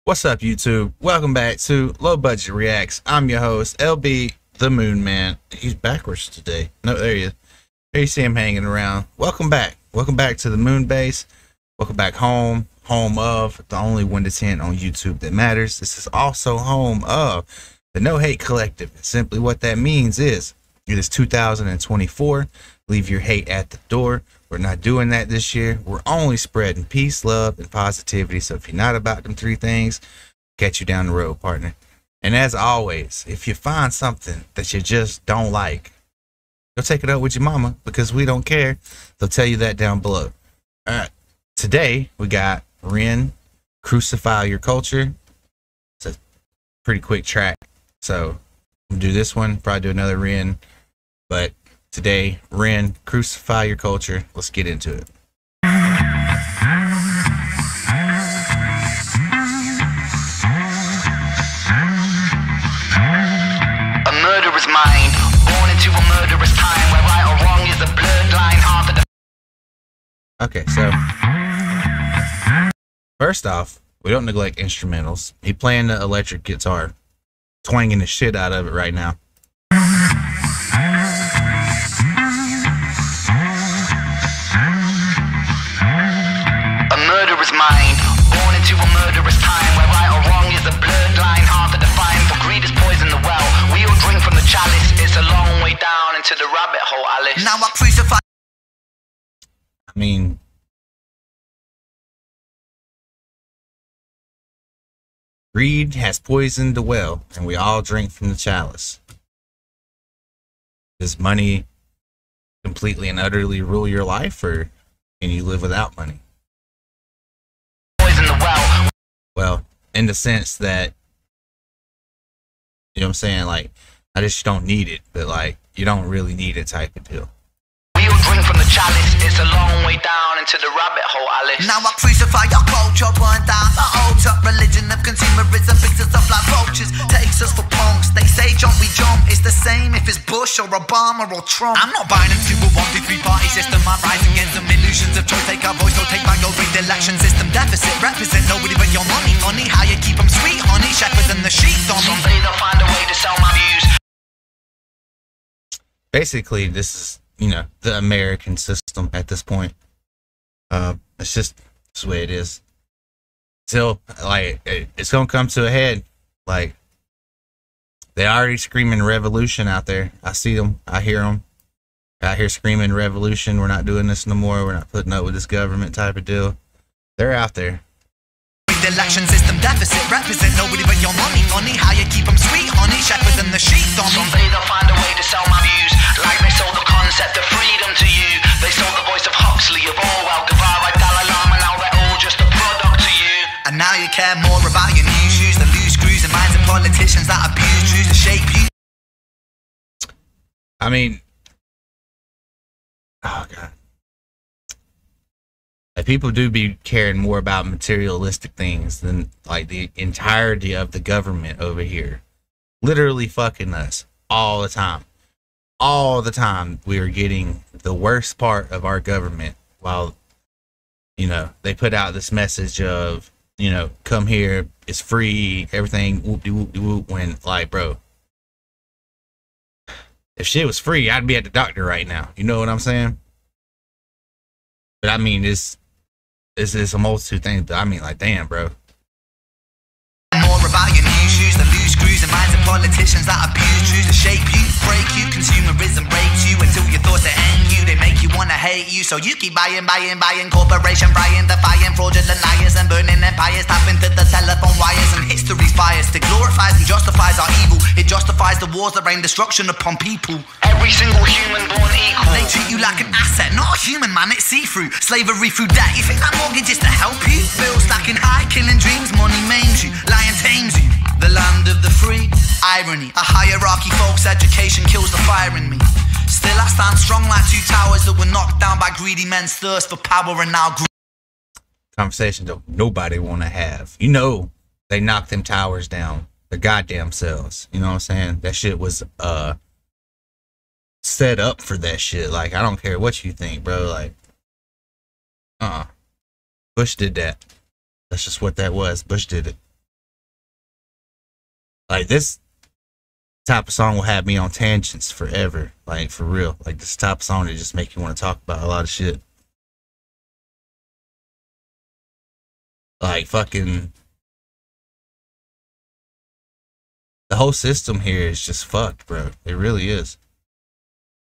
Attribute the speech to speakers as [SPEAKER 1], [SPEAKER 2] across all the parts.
[SPEAKER 1] What's up, YouTube? Welcome back to Low Budget Reacts. I'm your host, LB the Moon Man. He's backwards today. No, there he is. There you see him hanging around. Welcome back. Welcome back to the Moon Base. Welcome back home. Home of the only 1 to 10 on YouTube that matters. This is also home of the No Hate Collective. Simply what that means is it is 2024. Leave your hate at the door. We're not doing that this year. We're only spreading peace, love, and positivity. So if you're not about them three things, catch you down the road, partner. And as always, if you find something that you just don't like, go take it up with your mama, because we don't care. They'll tell you that down below. All right. Today, we got Ren, Crucify Your Culture. It's a pretty quick track. So we'll do this one, probably do another Ren. But today, Ren, Crucify Your Culture. Let's get into it.
[SPEAKER 2] A murderer's mind, born into a murderous time, where right or wrong is a blurred line, half of the...
[SPEAKER 1] Okay, so first off, we don't neglect instrumentals. He playing the electric guitar, twanging the shit out of it right now.
[SPEAKER 2] Mind, born into a murderous time, where right or wrong is a blurred line, hard to define, for greed is poison the well, we all drink from the chalice, it's a long way down into the rabbit hole, Alice. Now I crucify.
[SPEAKER 1] I mean, greed has poisoned the well, and we all drink from the chalice. Does money completely and utterly rule your life, or can you live without money? Well, in the sense that, you know what I'm saying, like, I just don't need it, but like, you don't really need it type of deal.
[SPEAKER 2] We all drink from the chalice, it's a long way down into the rabbit hole, Alice. Now I crucify your culture, burn down the old top religion of consumerism, picks us up like vultures, takes us for punks. They say jump, we jump, it's the same if it's Bush or Obama or Trump. I'm not buying into a 1-2-3 party system, I rise against them illusions of choice, take our voice, or take back your rigged election system deficit, represent nobody but your money, honey, how you keep them sweet, honey, shepherds and the sheep, on someday they'll find a way to sell my views.
[SPEAKER 1] Basically, this is, you know, the American system at this point. It's just the way it is. Till, like, it's gonna come to a head. Like, they're already screaming revolution out there. I see them. I hear them. Out here screaming revolution. We're not doing this no more. We're not putting up with this government type of deal. They're out there.
[SPEAKER 2] The election system deficit, represent nobody but your money, honey, how you keep them sweet, honey, shepherds and the sheep, on someday they'll find a way to sell my views, like they sold the concept of freedom to you. They sold the voice of Huxley, of Orwell, Guevara, Dalai Lama, now they're all just a product to you. And now you care more about your new shoes, the loose screws and minds of politicians that abuse truths to shape you.
[SPEAKER 1] I mean, oh God. Like, people do be caring more about materialistic things than like the entirety of the government over here. Literally fucking us all the time. All the time we are getting the worst part of our government, while, you know, they put out this message of, you know, come here, it's free, everything, whoop-de-whoop-de-whoop, when, like, bro, if shit was free, I'd be at the doctor right now. You know what I'm saying? But I mean, it's a multitude thing. I mean, like, damn, bro.
[SPEAKER 2] More about your new shoes, the loose screws and minds of politicians that abuse truths to shape you, break you. Consumerism breaks you until your thoughts that end you. They make you wanna hate you, so you keep buying. Corporation buying, defying fraudulent liars and burning empires. Tap into the telephone wires and history's biased. It glorifies and justifies our evil. It justifies the wars that rain destruction upon people. Every single human born equal. They treat you like an asset, not a human, man. It's see-through. Slavery through debt. You think that mortgage is to help you? Bills stacking high, killing dreams. Money maims you. Lying tames you. The land of the free. Irony. A hierarchy, folks. Education kills the fire in me. Still I stand strong like two towers that were knocked down by greedy men's thirst for power and now
[SPEAKER 1] conversation don't nobody want to have. You know, they knocked them towers down their goddamn selves. You know what I'm saying? That shit was set up for that shit. Like, I don't care what you think, bro. Like, Bush did that. That's just what that was. Bush did it. Like, this type of song will have me on tangents forever. Like, for real. Like, this type of song that just make you want to talk about a lot of shit. Like, fucking, the whole system here is just fucked, bro. It really is.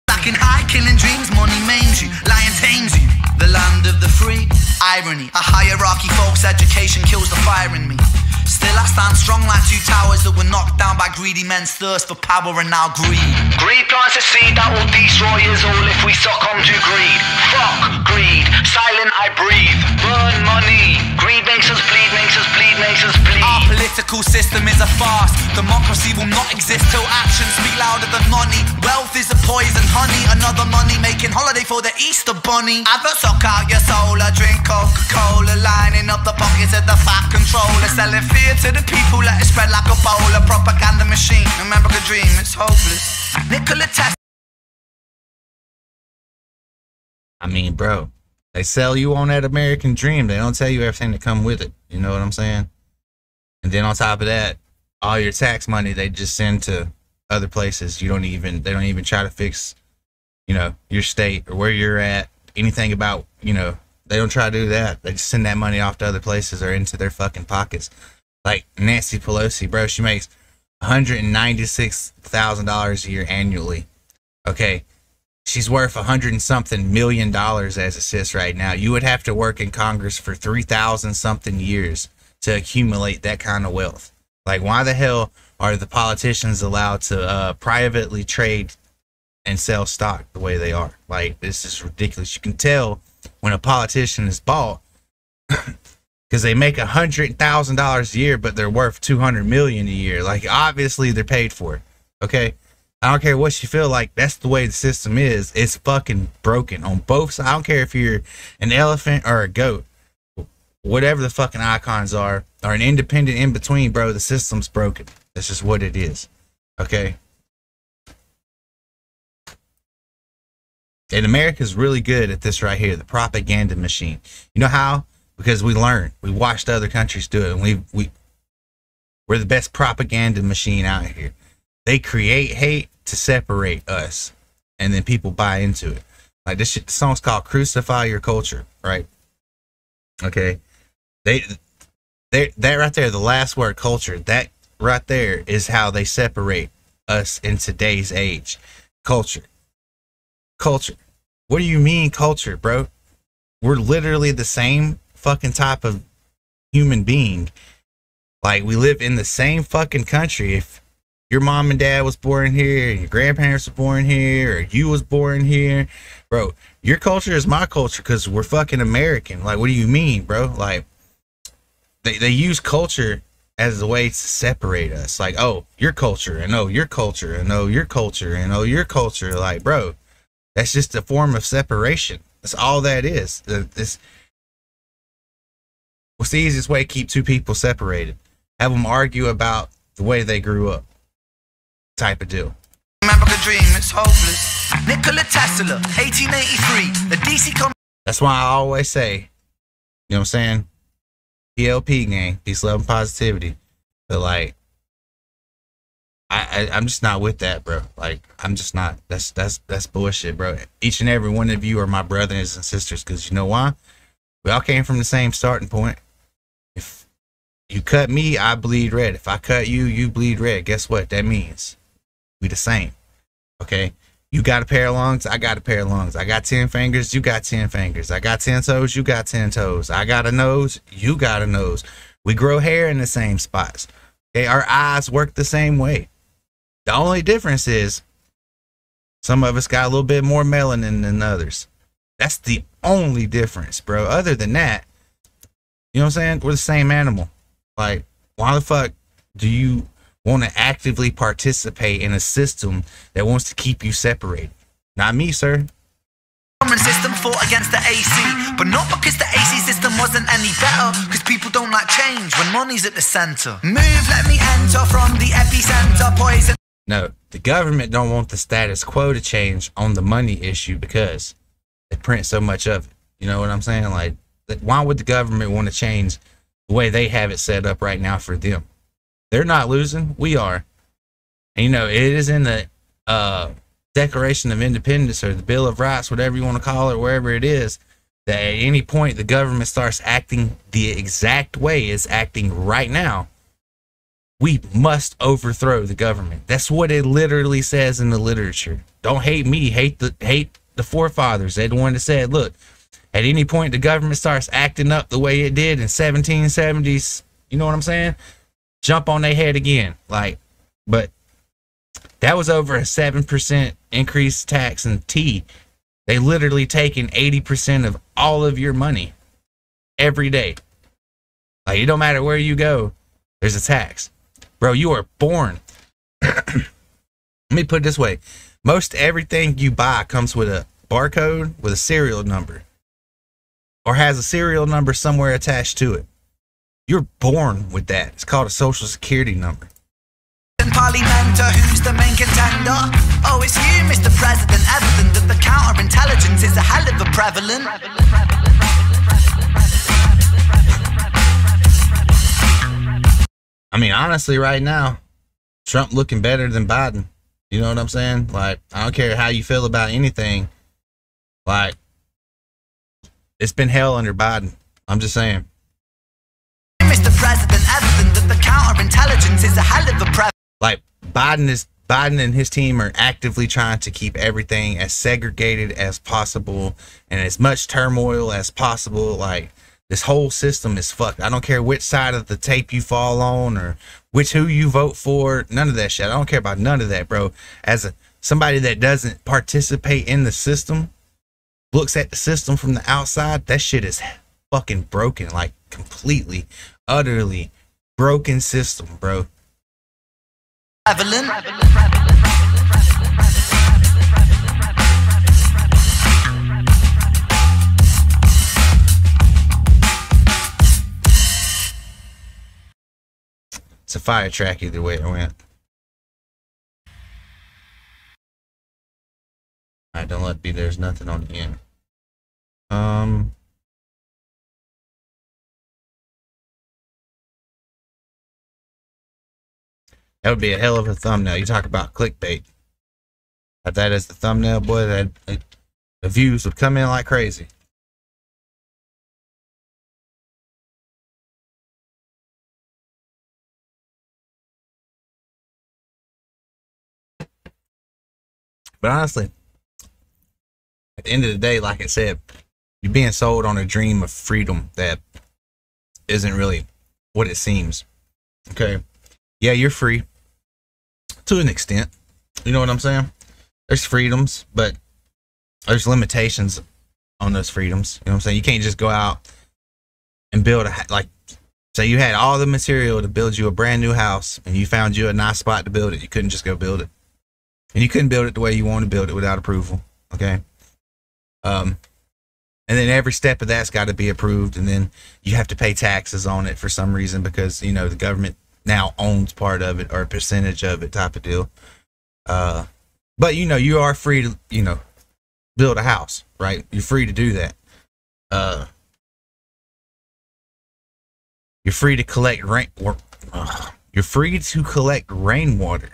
[SPEAKER 2] Back in high, killing dreams, money maims you, lion tames you. The land of the free, irony. A hierarchy, folks, education kills the fire in me. Still I stand strong like two towers that were knocked down by greedy men's thirst for power and now greed. Greed plants a seed that will destroy us all if we succumb to greed. Fuck greed, silent I breathe. Burn money, greed makes us bleed, makes us bleed, makes us bleed. Our political system is a farce. Democracy will not exist till actions speak louder than money. Wealth is a poison honey, another money making holiday for the Easter bunny. Adverts suck out your soul, I drink Coca-Cola, lining up the pockets of the fat controller, selling fear to the people, let it spread like a bowl. A propaganda machine, remember the dream, it's hopeless. Nikola Tesla.
[SPEAKER 1] I mean, bro, they sell you on that American dream. They don't tell you everything that come with it. You know what I'm saying? And then on top of that, all your tax money they just send to other places. They don't even try to fix, you know, your state or where you're at. Anything about, you know, they don't try to do that. They just send that money off to other places or into their fucking pockets. Like Nancy Pelosi, bro, she makes $196,000 a year annually. Okay, she's worth $100 and something million as it sits right now. You would have to work in Congress for 3,000 something years to accumulate that kind of wealth. Like, why the hell are the politicians allowed to privately trade and sell stock the way they are? Like, this is ridiculous. You can tell when a politician is bought because they make $100,000 a year, but they're worth $200 million a year. Like, obviously they're paid for it. Okay, I don't care what you feel like. That's the way the system is. It's fucking broken on both sides. I don't care if you're an elephant or a goat, whatever the fucking icons are, or an independent in between, bro. The system's broken. That's just what it is. Okay. And America's really good at this right here, the propaganda machine. You know how? Because we learn. We watched other countries do it, and we're the best propaganda machine out here. They create hate to separate us, and then people buy into it. Like this shit, the song's called "Crucify Your Culture," right? Okay, that right there, the last word, culture. That right there is how they separate us in today's age. Culture. What do you mean culture, bro? We're literally the same fucking type of human being. Like, we live in the same fucking country. If your mom and dad was born here, and your grandparents were born here, or you was born here, bro, your culture is my culture because we're fucking American. Like, what do you mean, bro? Like, they use culture as a way to separate us. Like, oh, your culture, and oh, your culture, and oh, your culture, and oh, your culture. Like, bro, that's just a form of separation. That's all that is. What's the easiest way to keep two people separated? Have them argue about the way they grew up. Type of deal.
[SPEAKER 2] Remember the dream, it's hopeless. Nikola Tesla, 1883. The DC
[SPEAKER 1] That's why I always say, you know what I'm saying? PLP gang, peace, love, and positivity. But like, I'm just not with that, bro. Like, I'm just not. That's bullshit, bro. Each and every one of you are my brothers and sisters, because you know why? We all came from the same starting point. If you cut me, I bleed red. If I cut you, you bleed red. Guess what that means? We the same. Okay? You got a pair of lungs, I got a pair of lungs. I got 10 fingers, you got 10 fingers. I got 10 toes, you got 10 toes. I got a nose, you got a nose. We grow hair in the same spots. Okay? Our eyes work the same way. The only difference is some of us got a little bit more melanin than others. That's the only difference, bro. Other than that, you know what I'm saying? We're the same animal. Like, why the fuck do you want to actively participate in a system that wants to keep you separated? Not me, sir.
[SPEAKER 2] System fought against the AC, but not because the AC system wasn't any better, because people don't like change when money's at the center. Move, let me enter from the epicenter, poison.
[SPEAKER 1] No, the government don't want the status quo to change on the money issue because they print so much of it. You know what I'm saying? Like, why would the government want to change the way they have it set up right now for them? They're not losing. We are. And, you know, it is in the Declaration of Independence or the Bill of Rights, whatever you want to call it, wherever it is, that at any point the government starts acting the exact way it's acting right now, we must overthrow the government. That's what it literally says in the literature. Don't hate me, hate the forefathers. They're the one that said, look, at any point the government starts acting up the way it did in 1770s, you know what I'm saying? Jump on their head again. Like, but that was over a 7% increased tax in tea. They literally taking 80% of all of your money every day. Like, it don't matter where you go, there's a tax. Bro, you are born. Let me put it this way. Most everything you buy comes with a barcode with a serial number or has a serial number somewhere attached to it. You're born with that. It's called a social security number.
[SPEAKER 2] Parliamenter, who's the main contender? Oh, it's you, Mr. President. Evident that the counterintelligence is a hell of a prevalent.
[SPEAKER 1] I mean, honestly, right now, Trump looking better than Biden. You know what I'm saying? Like, I don't care how you feel about anything. Like, it's been hell under Biden. I'm just saying.
[SPEAKER 2] Mr. President, evident that the counterintelligence is a hell of a prevalent.
[SPEAKER 1] Like, Biden and his team are actively trying to keep everything as segregated as possible and as much turmoil as possible. Like, this whole system is fucked. I don't care which side of the tape you fall on or who you vote for. None of that shit. I don't care about none of that, bro. As somebody that doesn't participate in the system, looks at the system from the outside, that shit is fucking broken. Like, completely, utterly broken system, bro.
[SPEAKER 2] Evelyn.
[SPEAKER 1] It's a fire track either way it went. Alright, don't let it be there's nothing on the end. That would be a hell of a thumbnail. You talk about clickbait. Have that as the thumbnail, boy, the views would come in like crazy. But honestly, at the end of the day, like I said, you're being sold on a dream of freedom that isn't really what it seems. Okay. Yeah, you're free. To an extent, you know what I'm saying? There's freedoms, but there's limitations on those freedoms. You know what I'm saying? You can't just go out and build like, say you had all the material to build you a brand new house and you found you a nice spot to build it. You couldn't just go build it. And you couldn't build it the way you want to build it without approval. Okay. And then every step of that's got to be approved. And then you have to pay taxes on it for some reason because, you know, the government now owns part of it or a percentage of it type of deal. But you know, you are free to, you know, build a house, right? You're free to do that. You're free to collect you're free to collect rainwater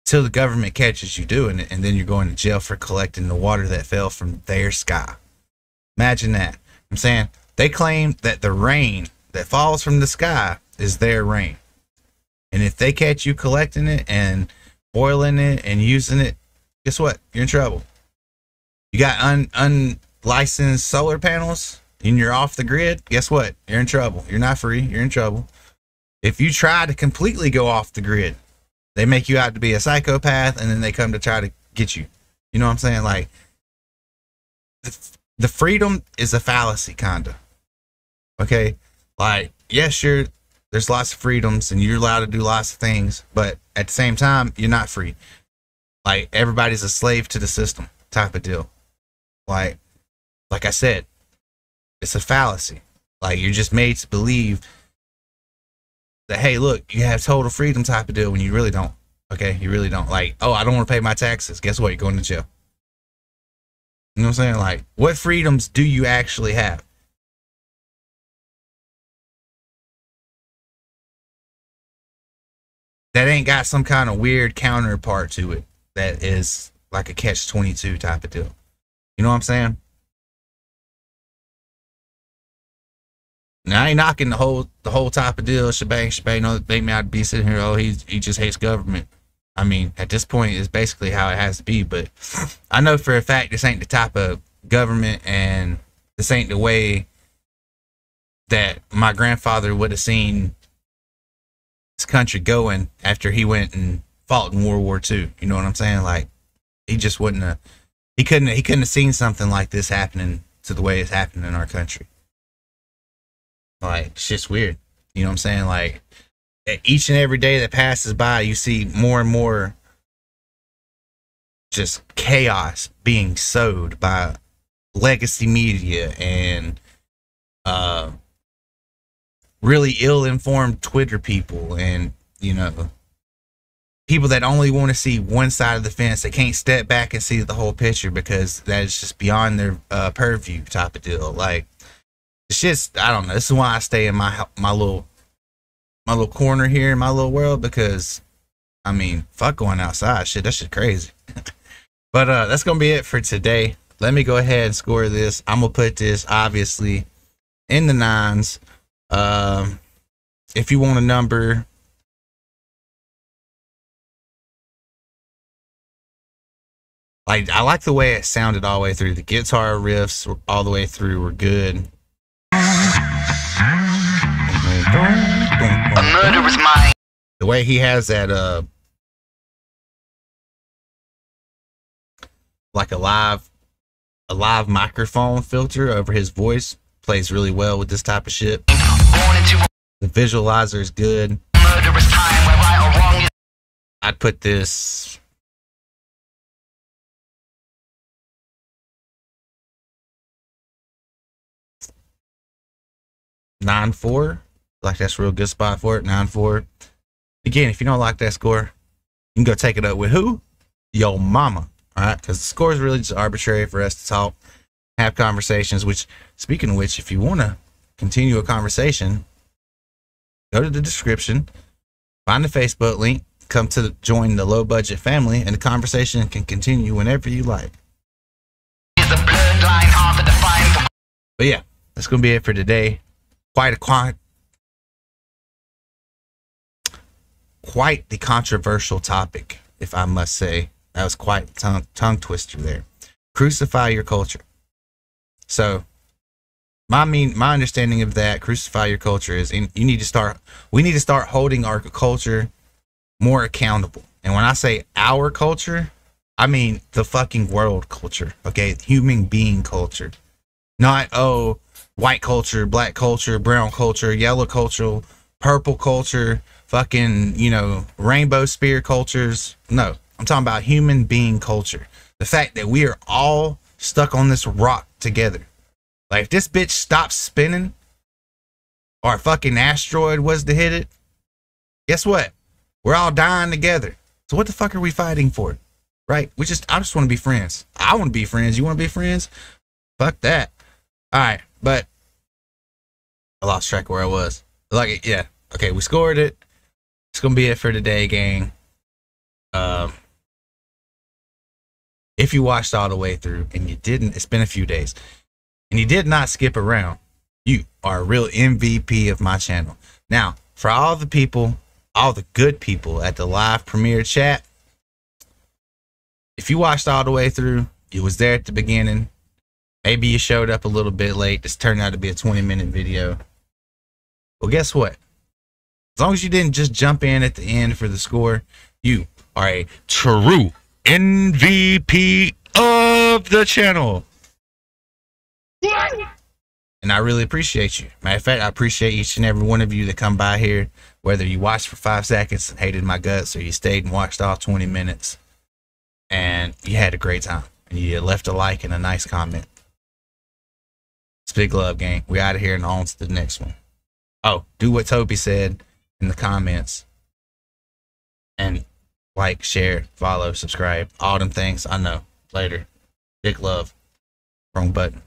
[SPEAKER 1] till the government catches you doing it, and then you're going to jail for collecting the water that fell from their sky. Imagine that. I'm saying they claim that the rain that falls from the sky is their rain. And if they catch you collecting it and boiling it and using it, guess what? You're in trouble. You got unlicensed solar panels and you're off the grid, guess what? You're in trouble. You're not free. You're in trouble. If you try to completely go off the grid, they make you out to be a psychopath and then they come to try to get you. You know what I'm saying? Like, the freedom is a fallacy, kinda. Okay? Like, yes, sure, there's lots of freedoms and you're allowed to do lots of things, but at the same time, you're not free. Like, everybody's a slave to the system type of deal. Like I said, it's a fallacy. Like, you're just made to believe that, hey, look, you have total freedom type of deal when you really don't. Okay? You really don't. Like, oh, I don't want to pay my taxes. Guess what? You're going to jail. You know what I'm saying? Like, what freedoms do you actually have? that ain't got some kind of weird counterpart to it that is like a catch-22 type of deal. You know what I'm saying? Now I ain't knocking the whole type of deal, shebang. No, they might be sitting here, oh, he just hates government. I mean, at this point, it's basically how it has to be. But I know for a fact this ain't the type of government, and this ain't the way that my grandfather would have seen this country going after he went and fought in World War II. You know what I'm saying? Like, he just wouldn't have. He couldn't have seen something like this happening to the way it's happening in our country. Like, shit's weird. You know what I'm saying? Like, each and every day that passes by, you see more and more just chaos being sowed by legacy media and really ill-informed Twitter people, and, you know, people that only want to see one side of the fence. They can't step back and see the whole picture because that is just beyond their purview type of deal. Like, it's just, I don't know. This is why I stay in my little corner here in my little world, because, I mean, fuck going outside. Shit, that shit crazy. But that's gonna be it for today. Let me go ahead and score this. I'm gonna put this obviously in the 9s. If you want a number, like, I like the way it sounded all the way through. The guitar riffs all the way through were good.
[SPEAKER 2] A murderous mind.
[SPEAKER 1] The way he has that like a live microphone filter over his voice plays really well with this type of shit. The visualizer is good.
[SPEAKER 2] Murderous time where right or wrong is.
[SPEAKER 1] I'd put this 9.4. Like, that's a real good spot for it. 9.4. Again, if you don't like that score, you can go take it up with who? Yo mama. All right, because the score is really just arbitrary for us to talk, have conversations. Which, speaking of which, if you want to continue a conversation, go to the description, find the Facebook link, come to join the Low Budget family, and the conversation can continue whenever you like.
[SPEAKER 2] Is the bloodline hard to define?
[SPEAKER 1] But yeah, that's gonna be it for today. Quite the controversial topic, if I must say. That was quite tongue twister there. Crucify your culture. So my understanding of that, crucify your culture, is we need to start holding our culture more accountable. And when I say our culture, I mean the fucking world culture. Okay, human being culture. Not, oh, white culture, black culture, brown culture, yellow culture, purple culture, fucking, you know, rainbow spear cultures. No, I'm talking about human being culture. The fact that we are all stuck on this rock together. Like, if this bitch stops spinning, or a fucking asteroid was to hit it, guess what? We're all dying together. So what the fuck are we fighting for? Right? I just want to be friends. I want to be friends. You want to be friends? Fuck that. All right, but I lost track of where I was. Like, yeah. Okay, we scored it. It's gonna be it for today, gang. If you watched all the way through and you didn't, it's been a few days, and you did not skip around, you are a real MVP of my channel. Now, for all the people, all the good people at the live premiere chat, if you watched all the way through, you was there at the beginning, maybe you showed up a little bit late, this turned out to be a 20-minute video. Well, guess what? As long as you didn't just jump in at the end for the score, you are a true MVP of the channel. And I really appreciate you. Matter of fact, I appreciate each and every one of you that come by here, whether you watched for 5 seconds and hated my guts, or you stayed and watched all 20 minutes and you had a great time and you left a like and a nice comment. It's big love, gang. We out of here and on to the next one. Oh, do what Toby said in the comments, and like, share, follow, subscribe, all them things. I know. Later. Big love. Wrong button.